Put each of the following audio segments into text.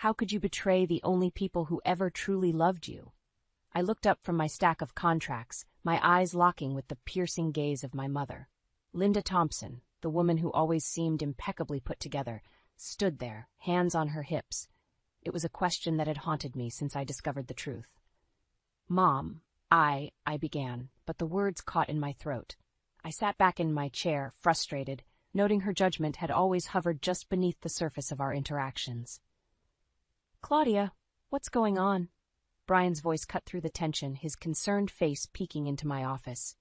How could you betray the only people who ever truly loved you? I looked up from my stack of contracts, my eyes locking with the piercing gaze of my mother. Linda Thompson, the woman who always seemed impeccably put together, stood there, hands on her hips. It was a question that had haunted me since I discovered the truth. Mom, I began, but the words caught in my throat. I sat back in my chair, frustrated, noting her judgment had always hovered just beneath the surface of our interactions. Claudia, what's going on? Brian's voice cut through the tension, his concerned face peeking into my office.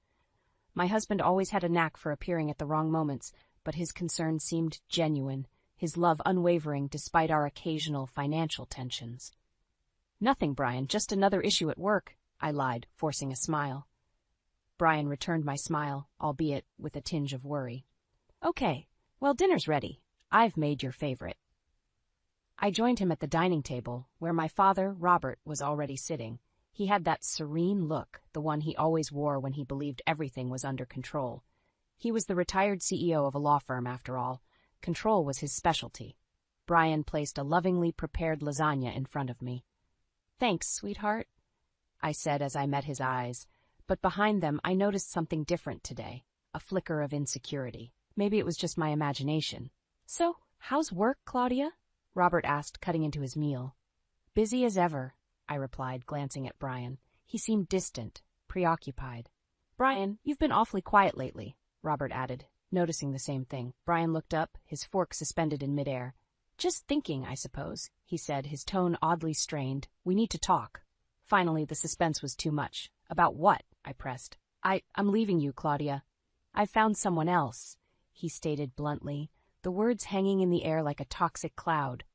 My husband always had a knack for appearing at the wrong moments, but his concern seemed genuine, his love unwavering despite our occasional financial tensions. Nothing, Brian, just another issue at work, I lied, forcing a smile. Brian returned my smile, albeit with a tinge of worry. Okay, well, dinner's ready. I've made your favorite. I joined him at the dining table, where my father, Robert, was already sitting. He had that serene look, the one he always wore when he believed everything was under control. He was the retired CEO of a law firm, after all. Control was his specialty. Brian placed a lovingly prepared lasagna in front of me. Thanks, sweetheart, I said as I met his eyes, but behind them I noticed something different today, a flicker of insecurity. Maybe it was just my imagination. So, how's work, Claudia? Robert asked, cutting into his meal. Busy as ever, I replied, glancing at Brian. He seemed distant, preoccupied. Brian, you've been awfully quiet lately, Robert added, noticing the same thing. Brian looked up, his fork suspended in midair. Just thinking, I suppose, he said, his tone oddly strained. We need to talk. Finally, the suspense was too much. About what? I pressed. I'm leaving you, Claudia. I've found someone else, he stated bluntly, the words hanging in the air like a toxic cloud.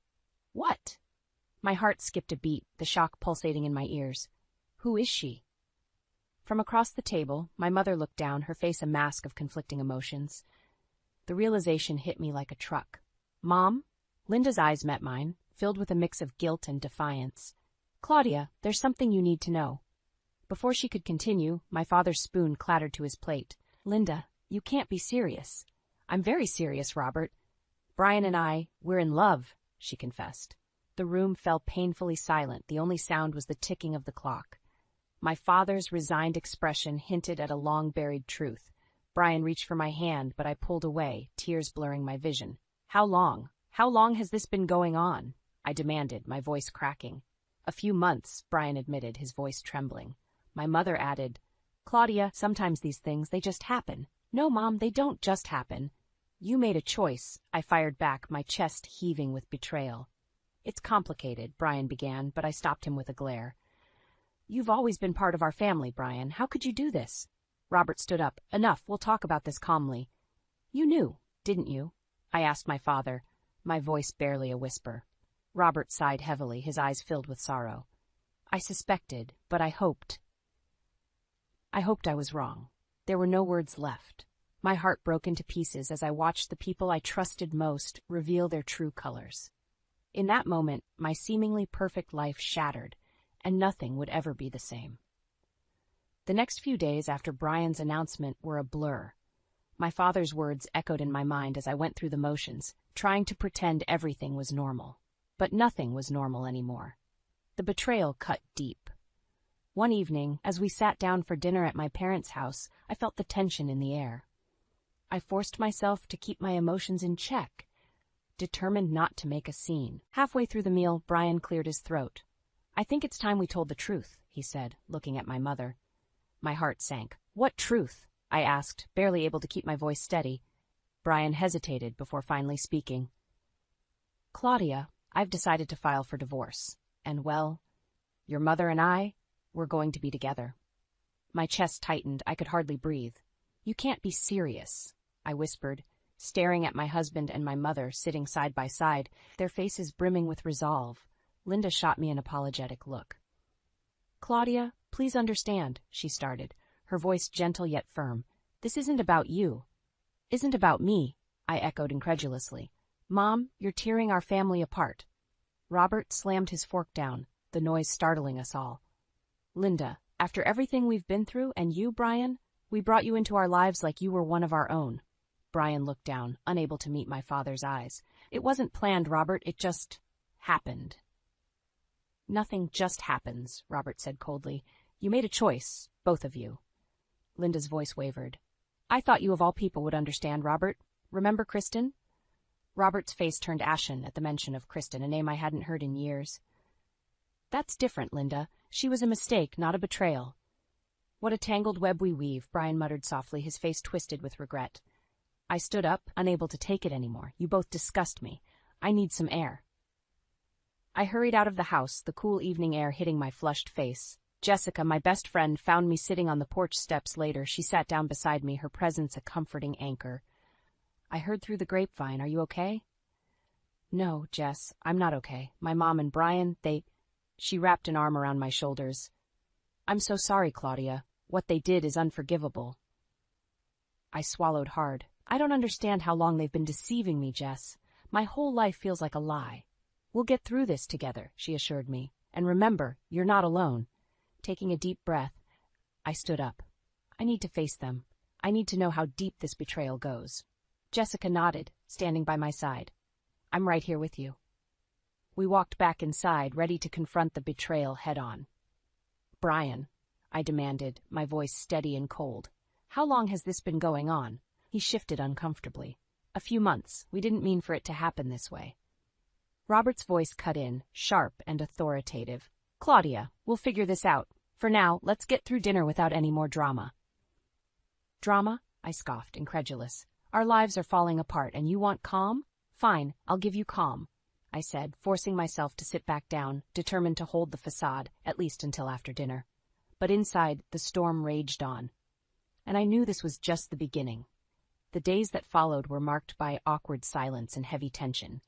What? My heart skipped a beat, the shock pulsating in my ears. Who is she? From across the table, my mother looked down, her face a mask of conflicting emotions. The realization hit me like a truck. Mom? Linda's eyes met mine, filled with a mix of guilt and defiance. Claudia, there's something you need to know. Before she could continue, my father's spoon clattered to his plate. Linda, you can't be serious. I'm very serious, Robert. Brian and we're in love, she confessed. The room fell painfully silent. The only sound was the ticking of the clock. My father's resigned expression hinted at a long-buried truth. Brian reached for my hand, but I pulled away, tears blurring my vision. How long? How long has this been going on? I demanded, my voice cracking. A few months, Brian admitted, his voice trembling. My mother added, Claudia, sometimes these things, they just happen. No, Mom, they don't just happen. You made a choice, I fired back, my chest heaving with betrayal. It's complicated, Brian began, but I stopped him with a glare. You've always been part of our family, Brian. How could you do this? Robert stood up. Enough, we'll talk about this calmly. You knew, didn't you? I asked my father, my voice barely a whisper. Robert sighed heavily, his eyes filled with sorrow. I suspected, but I hoped. I was wrong. There were no words left. My heart broke into pieces as I watched the people I trusted most reveal their true colors. In that moment, my seemingly perfect life shattered, and nothing would ever be the same. The next few days after Brian's announcement were a blur. My father's words echoed in my mind as I went through the motions, trying to pretend everything was normal. But nothing was normal anymore. The betrayal cut deep. One evening, as we sat down for dinner at my parents' house, I felt the tension in the air. I forced myself to keep my emotions in check, determined not to make a scene. Halfway through the meal, Brian cleared his throat. I think it's time we told the truth, he said, looking at my mother. My heart sank. What truth? I asked, barely able to keep my voice steady. Brian hesitated before finally speaking. Claudia, I've decided to file for divorce. And well, your mother and we're going to be together. My chest tightened. I could hardly breathe. You can't be serious, I whispered, staring at my husband and my mother sitting side by side, their faces brimming with resolve. Linda shot me an apologetic look. Claudia, please understand, she started, her voice gentle yet firm. This isn't about you. Isn't about me, I echoed incredulously. Mom, you're tearing our family apart. Robert slammed his fork down, the noise startling us all. Linda, after everything we've been through, and you, Brian, we brought you into our lives like you were one of our own. Brian looked down, unable to meet my father's eyes. It wasn't planned, Robert, it just happened. Nothing just happens, Robert said coldly. You made a choice, both of you. Linda's voice wavered. I thought you of all people would understand, Robert. Remember Kristen? Robert's face turned ashen at the mention of Kristen, a name I hadn't heard in years. That's different, Linda. She was a mistake, not a betrayal. What a tangled web we weave, Brian muttered softly, his face twisted with regret. I stood up, unable to take it anymore. You both disgust me. I need some air. I hurried out of the house, the cool evening air hitting my flushed face. Jessica, my best friend, found me sitting on the porch steps later. She sat down beside me, her presence a comforting anchor. I heard through the grapevine. Are you okay? No, Jess, I'm not okay. My mom and Brian, She wrapped an arm around my shoulders. I'm so sorry, Claudia. What they did is unforgivable. I swallowed hard. I don't understand how long they've been deceiving me, Jess. My whole life feels like a lie. We'll get through this together, she assured me. And remember, you're not alone. Taking a deep breath, I stood up. I need to face them. I need to know how deep this betrayal goes. Jessica nodded, standing by my side. I'm right here with you. We walked back inside, ready to confront the betrayal head-on. Brian, I demanded, my voice steady and cold. How long has this been going on? He shifted uncomfortably. A few months. We didn't mean for it to happen this way. Robert's voice cut in, sharp and authoritative. Claudia, we'll figure this out. For now, let's get through dinner without any more drama. Drama? I scoffed, incredulous. Our lives are falling apart, and you want calm? Fine, I'll give you calm, I said, forcing myself to sit back down, determined to hold the facade, at least until after dinner. But inside, the storm raged on. And I knew this was just the beginning. The days that followed were marked by awkward silence and heavy tension.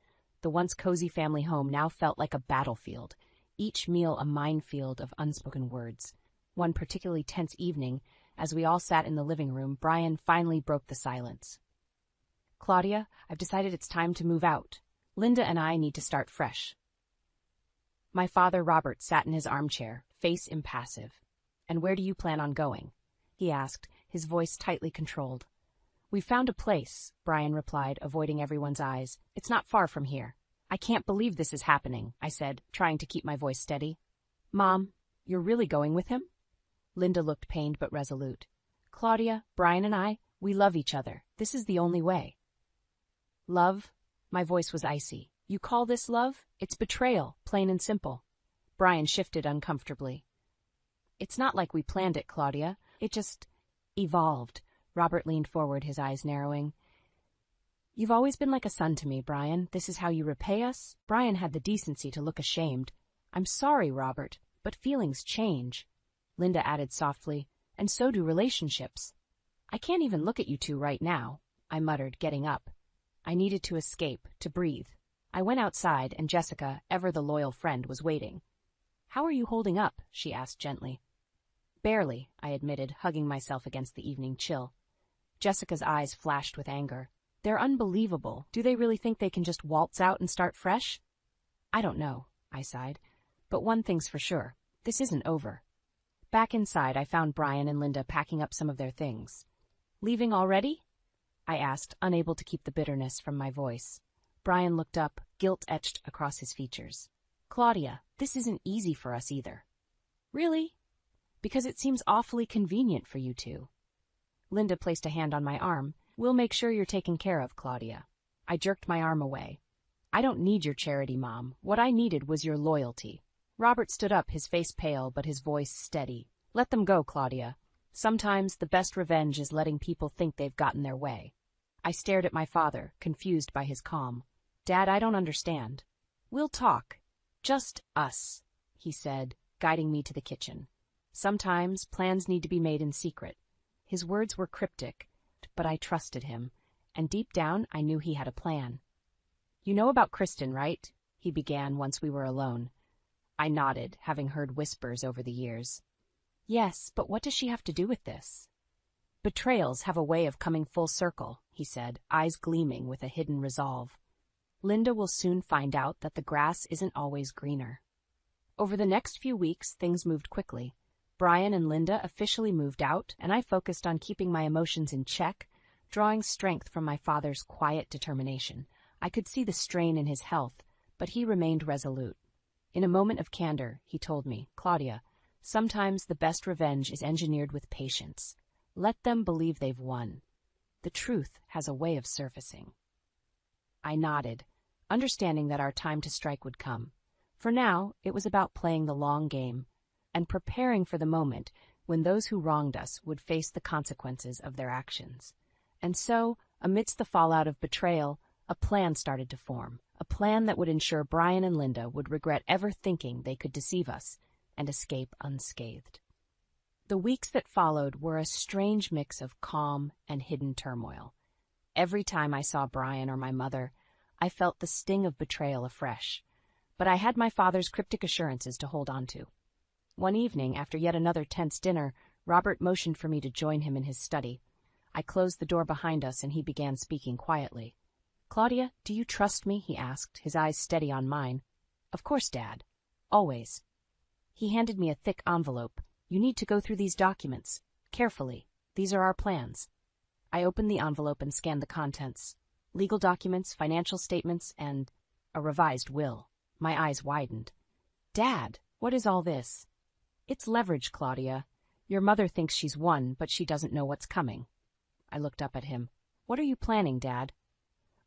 The once cozy family home now felt like a battlefield, each meal a minefield of unspoken words. One particularly tense evening, as we all sat in the living room, Brian finally broke the silence. Claudia, I've decided it's time to move out. Linda and I need to start fresh. My father, Robert, sat in his armchair, face impassive. And where do you plan on going? He asked, his voice tightly controlled. We found a place, Brian replied, avoiding everyone's eyes. It's not far from here. I can't believe this is happening, I said, trying to keep my voice steady. Mom, you're really going with him? Linda looked pained but resolute. Claudia, Brian and I, we love each other. This is the only way. Love? My voice was icy. You call this love? It's betrayal, plain and simple. Brian shifted uncomfortably. It's not like we planned it, Claudia. It just evolved. Robert leaned forward, his eyes narrowing. You've always been like a son to me, Brian. This is how you repay us? Brian had the decency to look ashamed. I'm sorry, Robert, but feelings change. Linda added softly, and so do relationships. I can't even look at you two right now, I muttered, getting up. I needed to escape, to breathe. I went outside, and Jessica, ever the loyal friend, was waiting. How are you holding up? She asked gently. Barely, I admitted, hugging myself against the evening chill. Jessica's eyes flashed with anger. They're unbelievable. Do they really think they can just waltz out and start fresh? I don't know, I sighed. But one thing's for sure. This isn't over. Back inside, I found Brian and Linda packing up some of their things. Leaving already? I asked, unable to keep the bitterness from my voice. Brian looked up, guilt etched across his features. Claudia, this isn't easy for us either. Really? Because it seems awfully convenient for you two. Linda placed a hand on my arm. We'll make sure you're taken care of, Claudia. I jerked my arm away. I don't need your charity, Mom. What I needed was your loyalty. Robert stood up, his face pale, but his voice steady. Let them go, Claudia. Sometimes the best revenge is letting people think they've gotten their way. I stared at my father, confused by his calm. Dad, I don't understand. We'll talk. Just us, he said, guiding me to the kitchen. Sometimes plans need to be made in secret. His words were cryptic, but I trusted him, and deep down I knew he had a plan. You know about Kristen, right? He began once we were alone. I nodded, having heard whispers over the years. Yes, but what does she have to do with this? Betrayals have a way of coming full circle, he said, eyes gleaming with a hidden resolve. Linda will soon find out that the grass isn't always greener. Over the next few weeks, things moved quickly. Brian and Linda officially moved out, and I focused on keeping my emotions in check, drawing strength from my father's quiet determination. I could see the strain in his health, but he remained resolute. In a moment of candor, he told me, "Claudia, sometimes the best revenge is engineered with patience. Let them believe they've won. The truth has a way of surfacing." I nodded, understanding that our time to strike would come. For now, it was about playing the long game and preparing for the moment when those who wronged us would face the consequences of their actions. And so, amidst the fallout of betrayal, a plan started to form, a plan that would ensure Brian and Linda would regret ever thinking they could deceive us and escape unscathed. The weeks that followed were a strange mix of calm and hidden turmoil. Every time I saw Brian or my mother, I felt the sting of betrayal afresh, but I had my father's cryptic assurances to hold on to. One evening, after yet another tense dinner, Robert motioned for me to join him in his study. I closed the door behind us and he began speaking quietly. "Claudia, do you trust me?" he asked, his eyes steady on mine. "Of course, Dad. Always." He handed me a thick envelope. "You need to go through these documents. Carefully. These are our plans." I opened the envelope and scanned the contents. Legal documents, financial statements, and a revised will. My eyes widened. "Dad, what is all this?" "It's leverage, Claudia. Your mother thinks she's won, but she doesn't know what's coming." I looked up at him. "What are you planning, Dad?"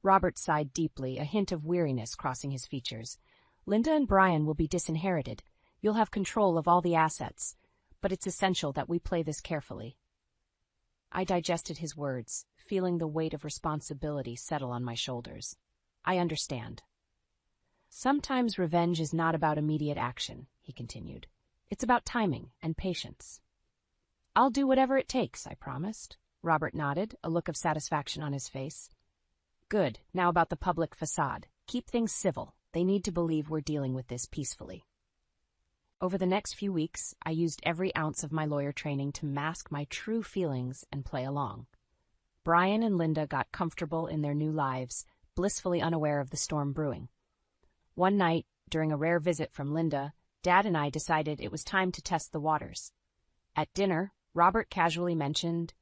Robert sighed deeply, a hint of weariness crossing his features. "Linda and Brian will be disinherited. You'll have control of all the assets, but it's essential that we play this carefully." I digested his words, feeling the weight of responsibility settle on my shoulders. "I understand." "Sometimes revenge is not about immediate action," he continued. "It's about timing and patience." "I'll do whatever it takes," I promised. Robert nodded, a look of satisfaction on his face. "Good. Now about the public facade. Keep things civil. They need to believe we're dealing with this peacefully." Over the next few weeks, I used every ounce of my lawyer training to mask my true feelings and play along. Brian and Linda got comfortable in their new lives, blissfully unaware of the storm brewing. One night, during a rare visit from Linda, Dad and I decided it was time to test the waters. At dinner, Robert casually mentioned,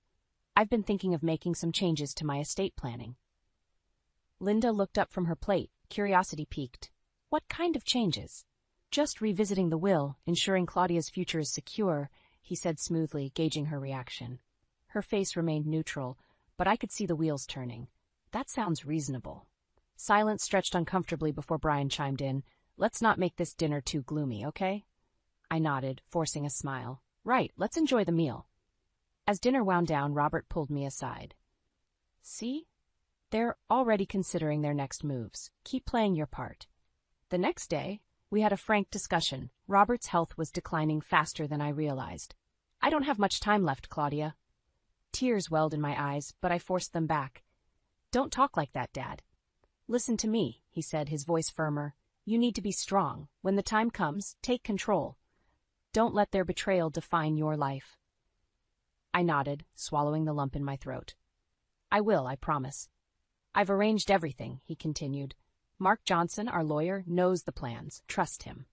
"I've been thinking of making some changes to my estate planning." Linda looked up from her plate, curiosity piqued. "What kind of changes?" "Just revisiting the will, ensuring Claudia's future is secure," he said smoothly, gauging her reaction. Her face remained neutral, but I could see the wheels turning. "That sounds reasonable." Silence stretched uncomfortably before Brian chimed in. "Let's not make this dinner too gloomy, okay?" I nodded, forcing a smile. "Right, let's enjoy the meal." As dinner wound down, Robert pulled me aside. "See? They're already considering their next moves. Keep playing your part." The next day, we had a frank discussion. Robert's health was declining faster than I realized. "I don't have much time left, Claudia." Tears welled in my eyes, but I forced them back. "Don't talk like that, Dad." "Listen to me," he said, his voice firmer. "You need to be strong. When the time comes, take control. Don't let their betrayal define your life." I nodded, swallowing the lump in my throat. "I will, I promise." "I've arranged everything," he continued. "Mark Johnson, our lawyer, knows the plans. Trust him."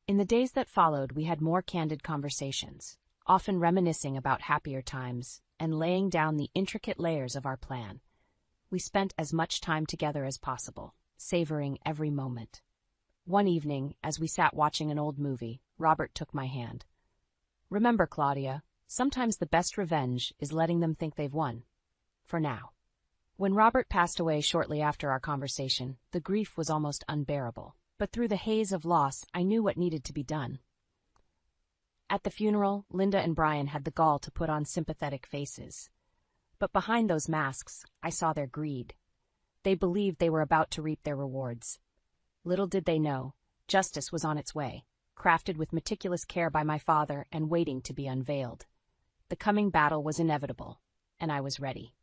In the days that followed, we had more candid conversations, often reminiscing about happier times and laying down the intricate layers of our plan. We spent as much time together as possible, savoring every moment. One evening, as we sat watching an old movie, Robert took my hand. "Remember, Claudia, sometimes the best revenge is letting them think they've won. For now." When Robert passed away shortly after our conversation, the grief was almost unbearable. But through the haze of loss, I knew what needed to be done. At the funeral, Linda and Brian had the gall to put on sympathetic faces. But behind those masks, I saw their greed. They believed they were about to reap their rewards. Little did they know, justice was on its way, crafted with meticulous care by my father and waiting to be unveiled. The coming battle was inevitable, and I was ready.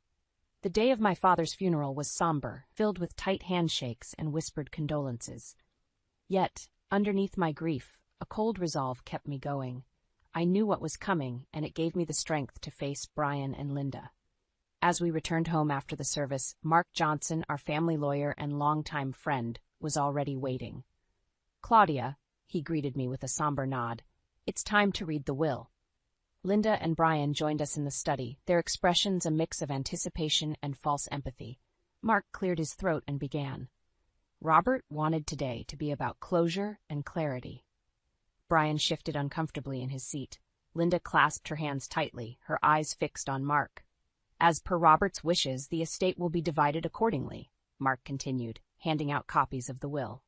The day of my father's funeral was somber, filled with tight handshakes and whispered condolences. Yet, underneath my grief, a cold resolve kept me going. I knew what was coming, and it gave me the strength to face Brian and Linda. As we returned home after the service, Mark Johnson, our family lawyer and longtime friend, was already waiting. "Claudia," he greeted me with a somber nod, "it's time to read the will." Linda and Brian joined us in the study, their expressions a mix of anticipation and false empathy. Mark cleared his throat and began. Robert wanted today to be about closure and clarity. Brian shifted uncomfortably in his seat. Linda clasped her hands tightly, her eyes fixed on Mark. As per Robert's wishes, the estate will be divided accordingly, Mark continued, handing out copies of the will.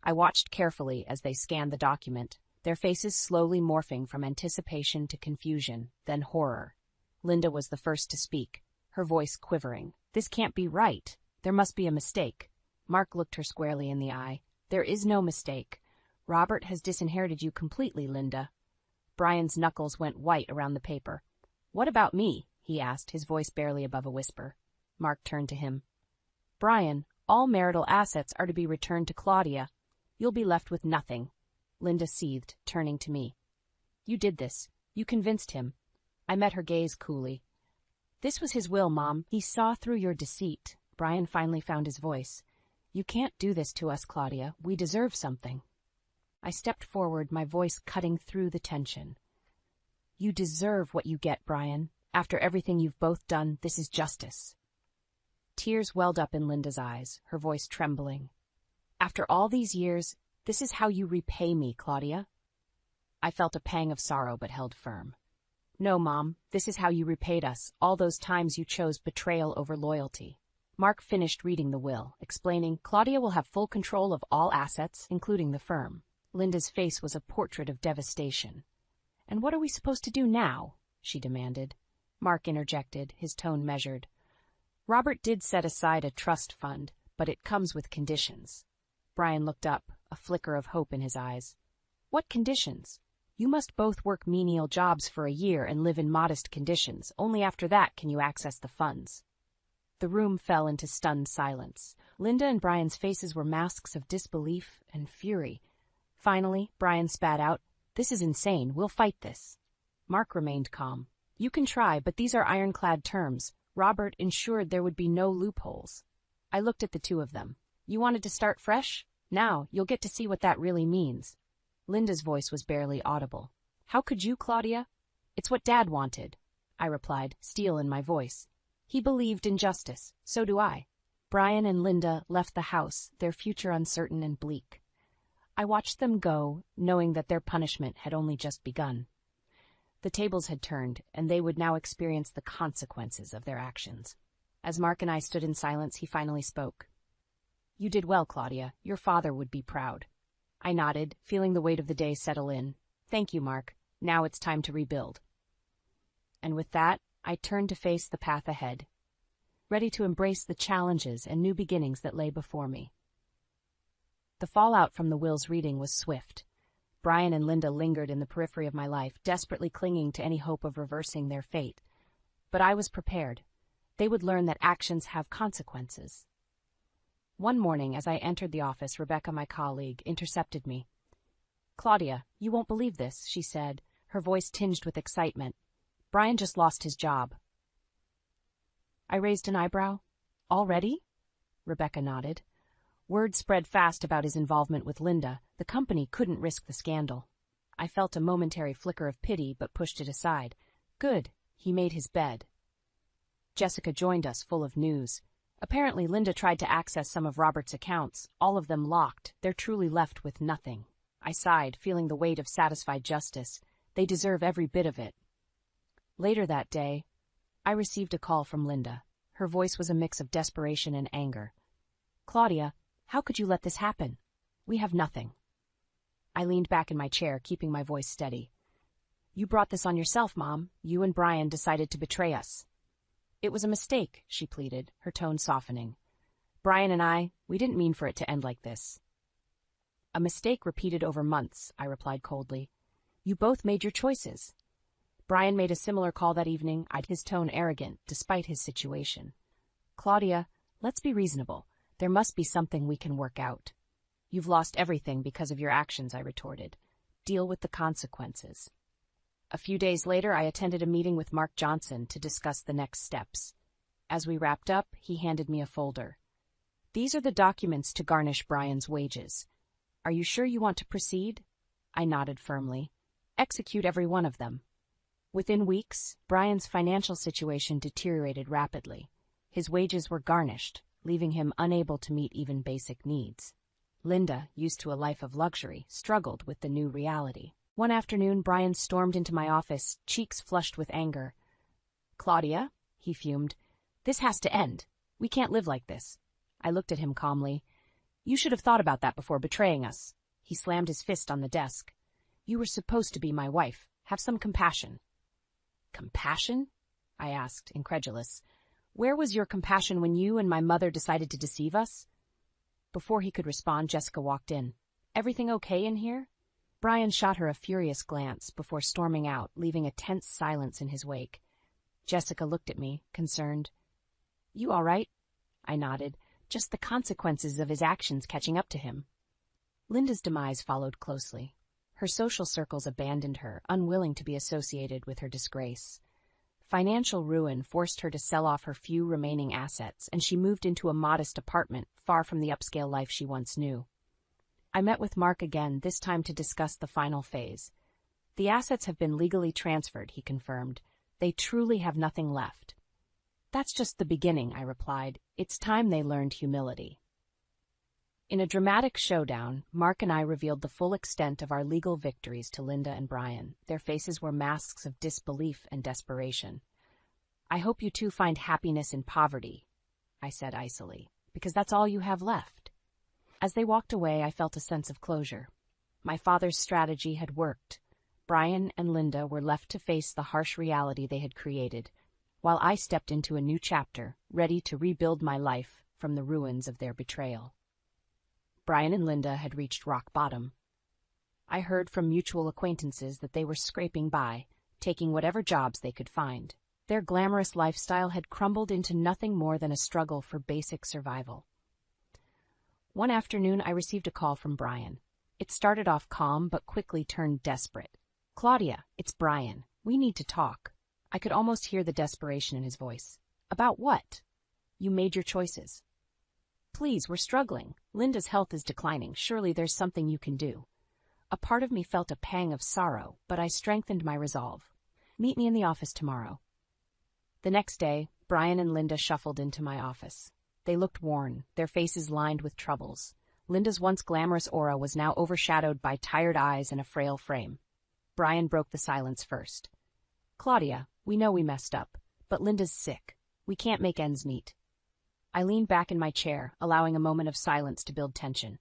I watched carefully as they scanned the document, their faces slowly morphing from anticipation to confusion, then horror. Linda was the first to speak, her voice quivering. This can't be right. There must be a mistake. Mark looked her squarely in the eye. There is no mistake. Robert has disinherited you completely, Linda. Brian's knuckles went white around the paper. What about me? He asked, his voice barely above a whisper. Mark turned to him. Brian, all marital assets are to be returned to Claudia. You'll be left with nothing. Linda seethed, turning to me. You did this. You convinced him. I met her gaze coolly. This was his will, Mom. He saw through your deceit. Brian finally found his voice. You can't do this to us, Claudia. We deserve something. I stepped forward, my voice cutting through the tension. You deserve what you get, Brian. After everything you've both done, this is justice. Tears welled up in Linda's eyes, her voice trembling. After all these years, this is how you repay me, Claudia. I felt a pang of sorrow but held firm. No, Mom, this is how you repaid us, all those times you chose betrayal over loyalty. Mark finished reading the will, explaining, Claudia will have full control of all assets, including the firm. Linda's face was a portrait of devastation. And what are we supposed to do now? She demanded. Mark interjected, his tone measured. Robert did set aside a trust fund, but it comes with conditions. Brian looked up, a flicker of hope in his eyes. What conditions? You must both work menial jobs for a year and live in modest conditions. Only after that can you access the funds. The room fell into stunned silence. Linda and Brian's faces were masks of disbelief and fury. Finally, Brian spat out, This is insane. We'll fight this. Mark remained calm. You can try, but these are ironclad terms. Robert ensured there would be no loopholes. I looked at the two of them. You wanted to start fresh? Now, you'll get to see what that really means. Linda's voice was barely audible. How could you, Claudia? It's what Dad wanted, I replied, steel in my voice. He believed in justice. So do I. Brian and Linda left the house, their future uncertain and bleak. I watched them go, knowing that their punishment had only just begun. The tables had turned, and they would now experience the consequences of their actions. As Mark and I stood in silence, he finally spoke. You did well, Claudia. Your father would be proud. I nodded, feeling the weight of the day settle in. Thank you, Mark. Now it's time to rebuild. And with that, I turned to face the path ahead, ready to embrace the challenges and new beginnings that lay before me. The fallout from the will's reading was swift. Brian and Linda lingered in the periphery of my life, desperately clinging to any hope of reversing their fate. But I was prepared. They would learn that actions have consequences. One morning, as I entered the office, Rebecca, my colleague, intercepted me. Claudia, you won't believe this, she said, her voice tinged with excitement. Brian just lost his job. I raised an eyebrow. Already? Rebecca nodded. Word spread fast about his involvement with Linda. The company couldn't risk the scandal. I felt a momentary flicker of pity, but pushed it aside. Good. He made his bed. Jessica joined us, full of news. Apparently, Linda tried to access some of Robert's accounts, all of them locked. They're truly left with nothing. I sighed, feeling the weight of satisfied justice. They deserve every bit of it. Later that day, I received a call from Linda. Her voice was a mix of desperation and anger. Claudia, how could you let this happen? We have nothing. I leaned back in my chair, keeping my voice steady. You brought this on yourself, Mom. You and Brian decided to betray us. It was a mistake, she pleaded, her tone softening. Brian and we didn't mean for it to end like this. A mistake repeated over months, I replied coldly. You both made your choices. Brian made a similar call that evening, his tone arrogant, despite his situation. Claudia, let's be reasonable. There must be something we can work out. You've lost everything because of your actions, I retorted. Deal with the consequences. A few days later, I attended a meeting with Mark Johnson to discuss the next steps. As we wrapped up, he handed me a folder. These are the documents to garnish Brian's wages. Are you sure you want to proceed? I nodded firmly. Execute every one of them. Within weeks, Brian's financial situation deteriorated rapidly. His wages were garnished, leaving him unable to meet even basic needs. Linda, used to a life of luxury, struggled with the new reality. One afternoon, Brian stormed into my office, cheeks flushed with anger. "Claudia," he fumed, "this has to end. We can't live like this." I looked at him calmly. "You should have thought about that before betraying us." He slammed his fist on the desk. "You were supposed to be my wife. Have some compassion." "Compassion?" I asked, incredulous. "Where was your compassion when you and my mother decided to deceive us?" Before he could respond, Jessica walked in. "Everything okay in here?" Brian shot her a furious glance before storming out, leaving a tense silence in his wake. Jessica looked at me, concerned. "You all right?" I nodded. "Just the consequences of his actions catching up to him." Linda's demise followed closely. Her social circles abandoned her, unwilling to be associated with her disgrace. Financial ruin forced her to sell off her few remaining assets, and she moved into a modest apartment far from the upscale life she once knew. I met with Mark again, this time to discuss the final phase. "The assets have been legally transferred," he confirmed. "They truly have nothing left." "That's just the beginning," I replied. "It's time they learned humility." In a dramatic showdown, Mark and I revealed the full extent of our legal victories to Linda and Brian. Their faces were masks of disbelief and desperation. "I hope you two find happiness in poverty," I said icily, "because that's all you have left." As they walked away, I felt a sense of closure. My father's strategy had worked. Brian and Linda were left to face the harsh reality they had created, while I stepped into a new chapter, ready to rebuild my life from the ruins of their betrayal. Brian and Linda had reached rock bottom. I heard from mutual acquaintances that they were scraping by, taking whatever jobs they could find. Their glamorous lifestyle had crumbled into nothing more than a struggle for basic survival. One afternoon, I received a call from Brian. It started off calm, but quickly turned desperate. "Claudia, it's Brian. We need to talk." I could almost hear the desperation in his voice. "About what?" "You made your choices." "Please, we're struggling. Linda's health is declining. Surely there's something you can do." A part of me felt a pang of sorrow, but I strengthened my resolve. "Meet me in the office tomorrow." The next day, Brian and Linda shuffled into my office. They looked worn, their faces lined with troubles. Linda's once glamorous aura was now overshadowed by tired eyes and a frail frame. Brian broke the silence first. "Claudia, we know we messed up, but Linda's sick. We can't make ends meet." I leaned back in my chair, allowing a moment of silence to build tension.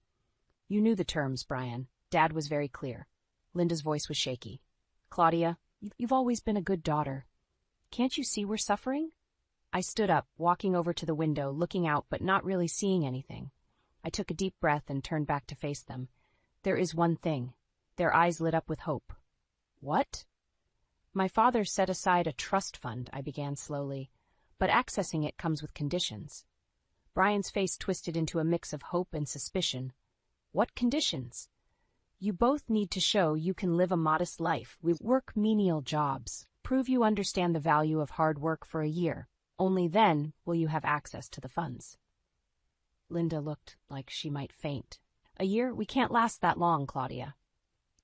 "You knew the terms, Brian. Dad was very clear." Linda's voice was shaky. "Claudia, you've always been a good daughter. Can't you see we're suffering?" I stood up, walking over to the window, looking out but not really seeing anything. I took a deep breath and turned back to face them. "There is one thing." Their eyes lit up with hope. "What?" "My father set aside a trust fund," I began slowly, "but accessing it comes with conditions." Brian's face twisted into a mix of hope and suspicion. "What conditions?" "You both need to show you can live a modest life. We work menial jobs. Prove you understand the value of hard work for a year. Only then will you have access to the funds." Linda looked like she might faint. "A year? We can't last that long, Claudia."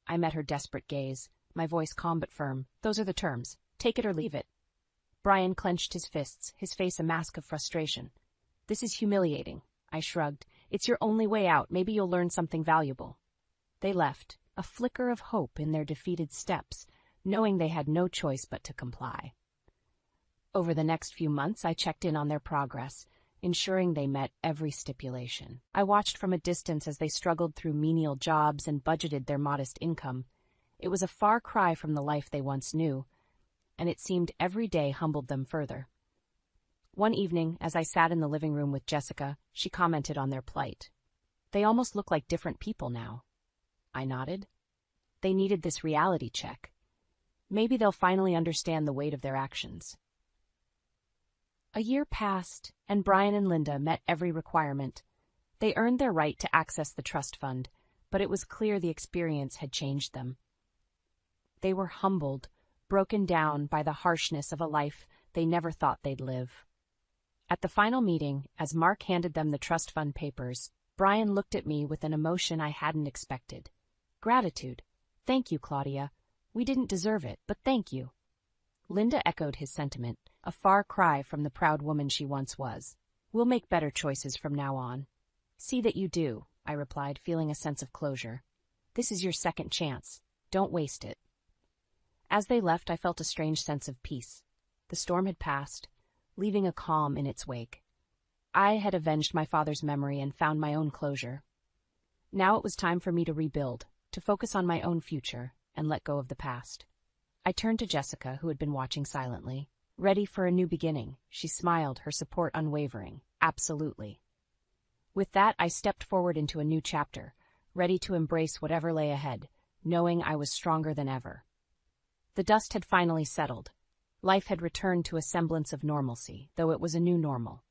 I met her desperate gaze, my voice calm but firm. "Those are the terms. Take it or leave it." Brian clenched his fists, his face a mask of frustration. "This is humiliating." I shrugged. "It's your only way out. Maybe you'll learn something valuable." They left, a flicker of hope in their defeated steps, knowing they had no choice but to comply. Over the next few months, I checked in on their progress, ensuring they met every stipulation. I watched from a distance as they struggled through menial jobs and budgeted their modest income. It was a far cry from the life they once knew, and it seemed every day humbled them further. One evening, as I sat in the living room with Jessica, she commented on their plight. "They almost look like different people now." I nodded. They needed this reality check. Maybe they'll finally understand the weight of their actions. A year passed, and Brian and Linda met every requirement. They earned their right to access the trust fund, but it was clear the experience had changed them. They were humbled, broken down by the harshness of a life they never thought they'd live. At the final meeting, as Mark handed them the trust fund papers, Brian looked at me with an emotion I hadn't expected. Gratitude. "Thank you, Claudia. We didn't deserve it, but thank you." Linda echoed his sentiment, a far cry from the proud woman she once was. We'll make better choices from now on. See that you do, I replied, feeling a sense of closure. This is your second chance. Don't waste it. As they left, I felt a strange sense of peace. The storm had passed, leaving a calm in its wake. I had avenged my father's memory and found my own closure. Now it was time for me to rebuild, to focus on my own future, and let go of the past. I turned to Jessica, who had been watching silently. Ready for a new beginning, she smiled, her support unwavering. Absolutely. With that, I stepped forward into a new chapter, ready to embrace whatever lay ahead, knowing I was stronger than ever. The dust had finally settled. Life had returned to a semblance of normalcy, though it was a new normal.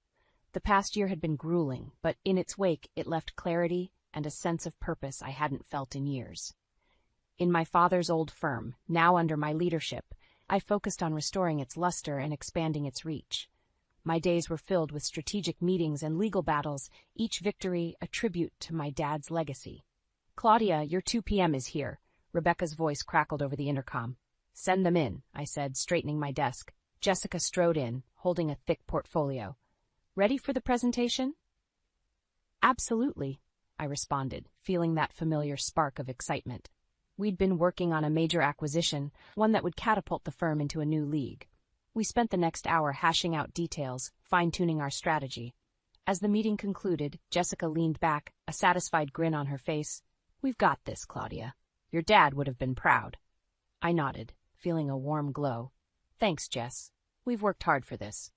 The past year had been grueling, but in its wake it left clarity and a sense of purpose I hadn't felt in years. In my father's old firm, now under my leadership, I focused on restoring its luster and expanding its reach. My days were filled with strategic meetings and legal battles, each victory a tribute to my dad's legacy. "Claudia, your 2 p.m. is here," Rebecca's voice crackled over the intercom. "Send them in," I said, straightening my desk. Jessica strode in, holding a thick portfolio. "Ready for the presentation?" "Absolutely," I responded, feeling that familiar spark of excitement. We'd been working on a major acquisition, one that would catapult the firm into a new league. We spent the next hour hashing out details, fine-tuning our strategy. As the meeting concluded, Jessica leaned back, a satisfied grin on her face. "We've got this, Claudia. Your dad would have been proud." I nodded, feeling a warm glow. "Thanks, Jess. We've worked hard for this."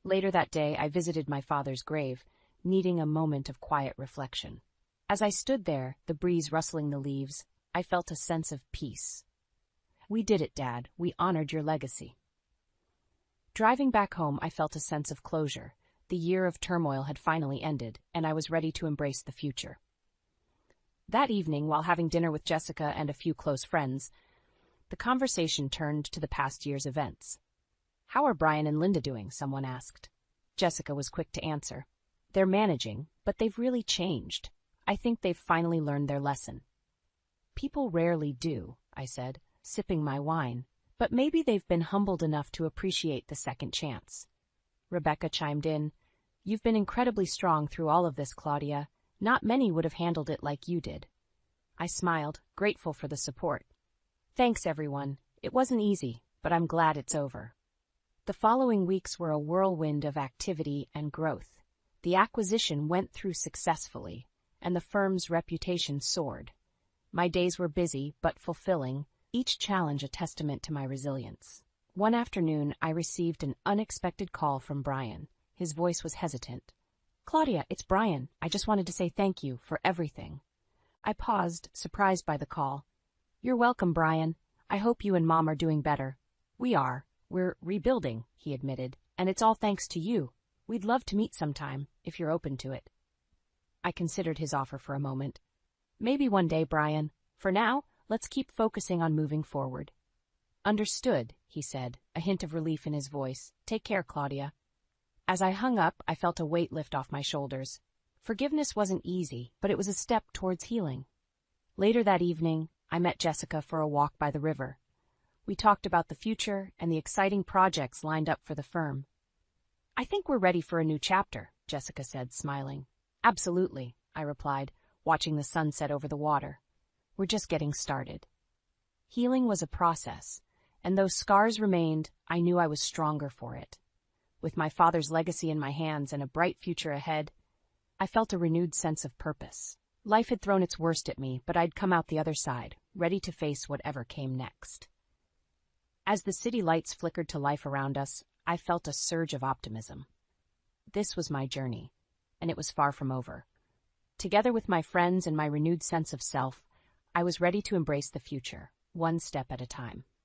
Later that day, I visited my father's grave, needing a moment of quiet reflection. As I stood there, the breeze rustling the leaves, I felt a sense of peace. "We did it, Dad. We honored your legacy." Driving back home, I felt a sense of closure. The year of turmoil had finally ended, and I was ready to embrace the future. That evening, while having dinner with Jessica and a few close friends, the conversation turned to the past year's events. "How are Brian and Linda doing?" someone asked. Jessica was quick to answer. "They're managing, but they've really changed. I think they've finally learned their lesson." "People rarely do," I said, sipping my wine, "but maybe they've been humbled enough to appreciate the second chance." Rebecca chimed in. "You've been incredibly strong through all of this, Claudia. Not many would have handled it like you did." I smiled, grateful for the support. "Thanks, everyone. It wasn't easy, but I'm glad it's over." The following weeks were a whirlwind of activity and growth. The acquisition went through successfully, and the firm's reputation soared. My days were busy but fulfilling, each challenge a testament to my resilience. One afternoon, I received an unexpected call from Brian. His voice was hesitant. "Claudia, it's Brian. I just wanted to say thank you for everything." I paused, surprised by the call. "You're welcome, Brian. I hope you and Mom are doing better." "We are. We're rebuilding," he admitted, "and it's all thanks to you. We'd love to meet sometime, if you're open to it." I considered his offer for a moment. "Maybe one day, Brian. For now, let's keep focusing on moving forward." "Understood," he said, a hint of relief in his voice. "Take care, Claudia." As I hung up, I felt a weight lift off my shoulders. Forgiveness wasn't easy, but it was a step towards healing. Later that evening, I met Jessica for a walk by the river. We talked about the future and the exciting projects lined up for the firm. "I think we're ready for a new chapter," Jessica said, smiling. "Absolutely," I replied, watching the sunset over the water. "We're just getting started." Healing was a process, and though scars remained, I knew I was stronger for it. With my father's legacy in my hands and a bright future ahead, I felt a renewed sense of purpose. Life had thrown its worst at me, but I'd come out the other side, ready to face whatever came next. As the city lights flickered to life around us, I felt a surge of optimism. This was my journey, and it was far from over. Together with my friends and my renewed sense of self, I was ready to embrace the future, one step at a time.